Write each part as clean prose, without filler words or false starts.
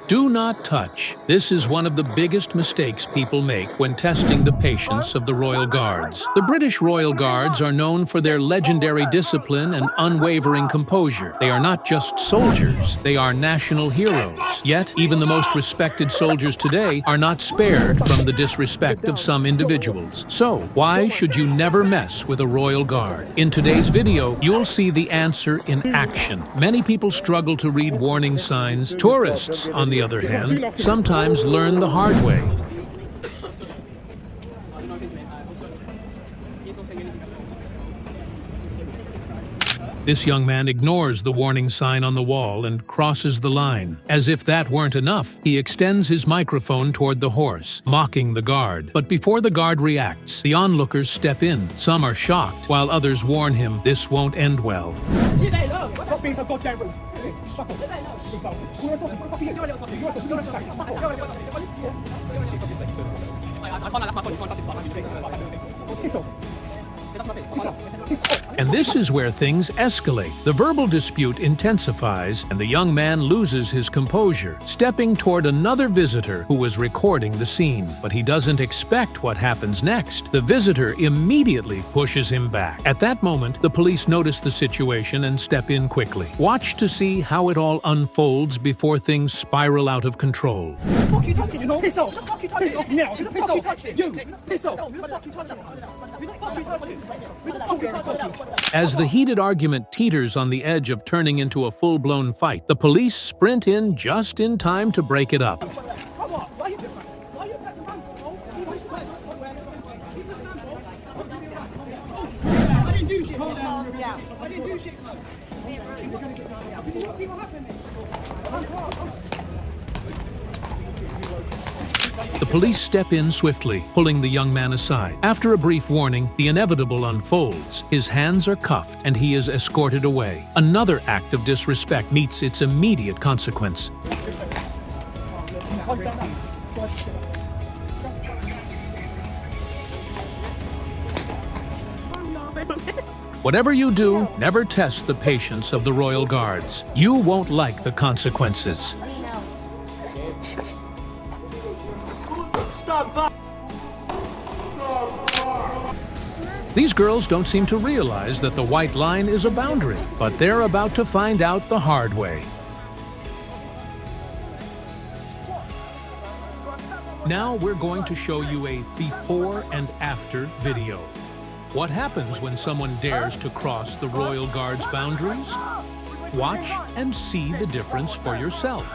Do not touch. This is one of the biggest mistakes people make when testing the patience of the Royal Guards. The British Royal Guards are known for their legendary discipline and unwavering composure. They are not just soldiers, they are national heroes. Yet, even the most respected soldiers today are not spared from the disrespect of some individuals. So, why should you never mess with a Royal Guard? In today's video, you'll see the answer in action. Many people struggle to read warning signs. Tourists, on the other hand, sometimes learn the hard way. This young man ignores the warning sign on the wall and crosses the line. As if that weren't enough, he extends his microphone toward the horse, mocking the guard. But before the guard reacts, the onlookers step in. Some are shocked, while others warn him this won't end well. Stop being so goddamn rude. Fuck off. Piss off. And this is where things escalate. The verbal dispute intensifies, and the young man loses his composure, stepping toward another visitor who was recording the scene. But he doesn't expect what happens next. The visitor immediately pushes him back. At that moment, the police notice the situation and step in quickly. Watch to see how it all unfolds before things spiral out of control. The fuck you touching, you know? Piss off. The fuck you touching? Piss off now. The fuck you touching? You. Piss off. The fuck you touching? As the heated argument teeters on the edge of turning into a full-blown fight, the police sprint in just in time to break it up. The police step in swiftly, pulling the young man aside. After a brief warning, the inevitable unfolds. His hands are cuffed, and he is escorted away. Another act of disrespect meets its immediate consequence. Whatever you do, never test the patience of the Royal Guards. You won't like the consequences. These girls don't seem to realize that the white line is a boundary, but they're about to find out the hard way. Now we're going to show you a before and after video. What happens when someone dares to cross the Royal Guard's boundaries? Watch and see the difference for yourself.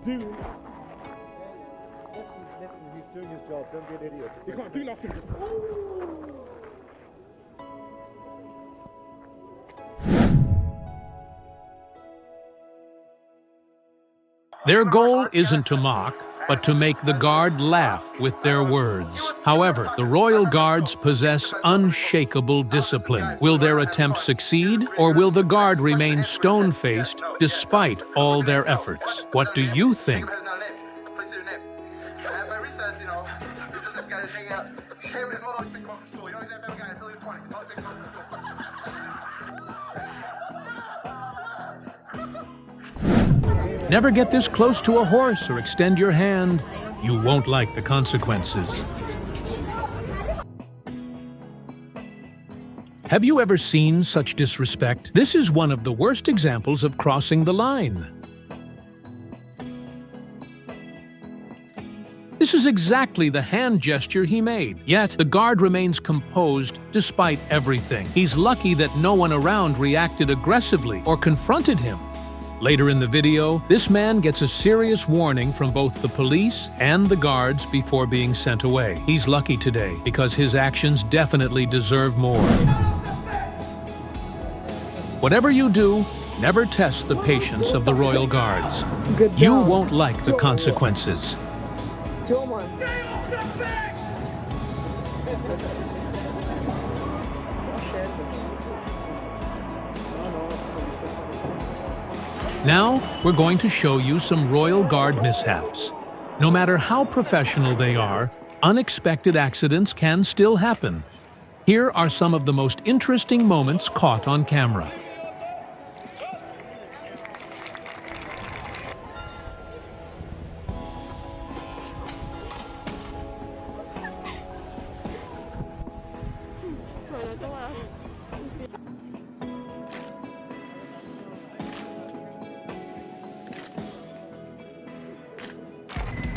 Listen, he's doing his job. Don't be an idiot. You can't do nothing. Their goal isn't to mock, but to make the guard laugh with their words. However, the Royal Guards possess unshakable discipline. Will their attempt succeed, or will the guard remain stone-faced despite all their efforts? What do you think? Never get this close to a horse or extend your hand. You won't like the consequences. Have you ever seen such disrespect? This is one of the worst examples of crossing the line. This is exactly the hand gesture he made. Yet, the guard remains composed despite everything. He's lucky that no one around reacted aggressively or confronted him. Later in the video, this man gets a serious warning from both the police and the guards before being sent away. He's lucky today because his actions definitely deserve more. Whatever you do, never test the patience of the Royal Guards. You won't like the consequences. Now, we're going to show you some Royal Guard mishaps. No matter how professional they are, unexpected accidents can still happen. Here are some of the most interesting moments caught on camera.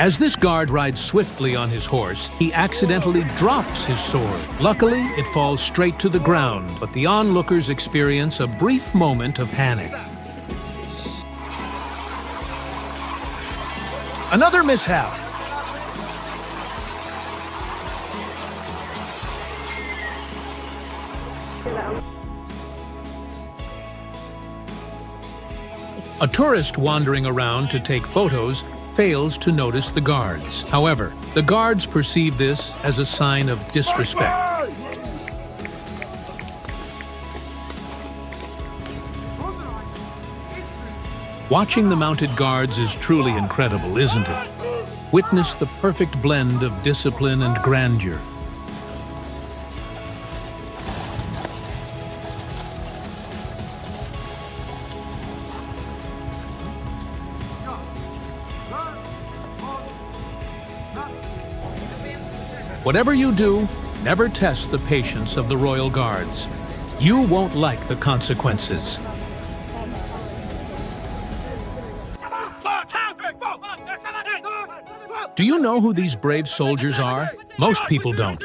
As this guard rides swiftly on his horse, he accidentally drops his sword. Luckily, it falls straight to the ground, but the onlookers experience a brief moment of panic. Another mishap. A tourist wandering around to take photos fails to notice the guards. However, the guards perceive this as a sign of disrespect. Watching the mounted guards is truly incredible, isn't it? Witness the perfect blend of discipline and grandeur. Whatever you do, never test the patience of the Royal Guards. You won't like the consequences. Do you know who these brave soldiers are? Most people don't.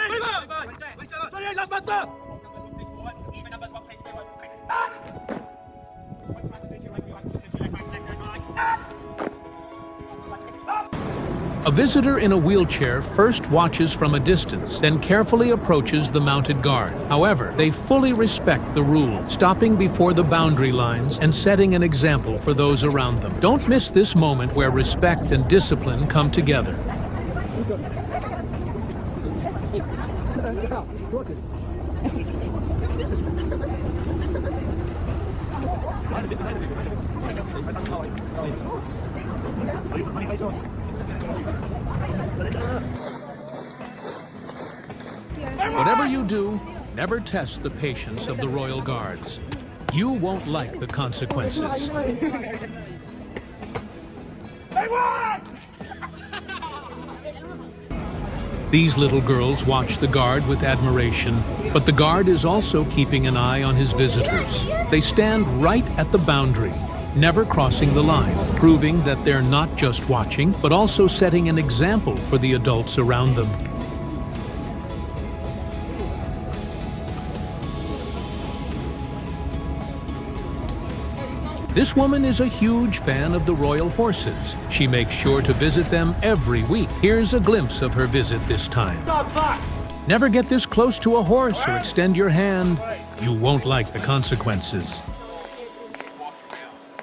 A visitor in a wheelchair first watches from a distance, then carefully approaches the mounted guard. However, they fully respect the rule, stopping before the boundary lines and setting an example for those around them. Don't miss this moment where respect and discipline come together. Whatever you do, never test the patience of the Royal Guards. You won't like the consequences. These little girls watch the guard with admiration, but the guard is also keeping an eye on his visitors. They stand right at the boundary, never crossing the line, proving that they're not just watching, but also setting an example for the adults around them. This woman is a huge fan of the royal horses. She makes sure to visit them every week. Here's a glimpse of her visit this time. Never get this close to a horse or extend your hand. You won't like the consequences.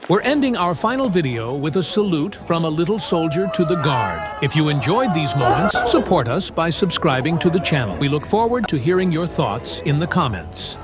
We're ending our final video with a salute from a little soldier to the guard. If you enjoyed these moments, support us by subscribing to the channel. We look forward to hearing your thoughts in the comments.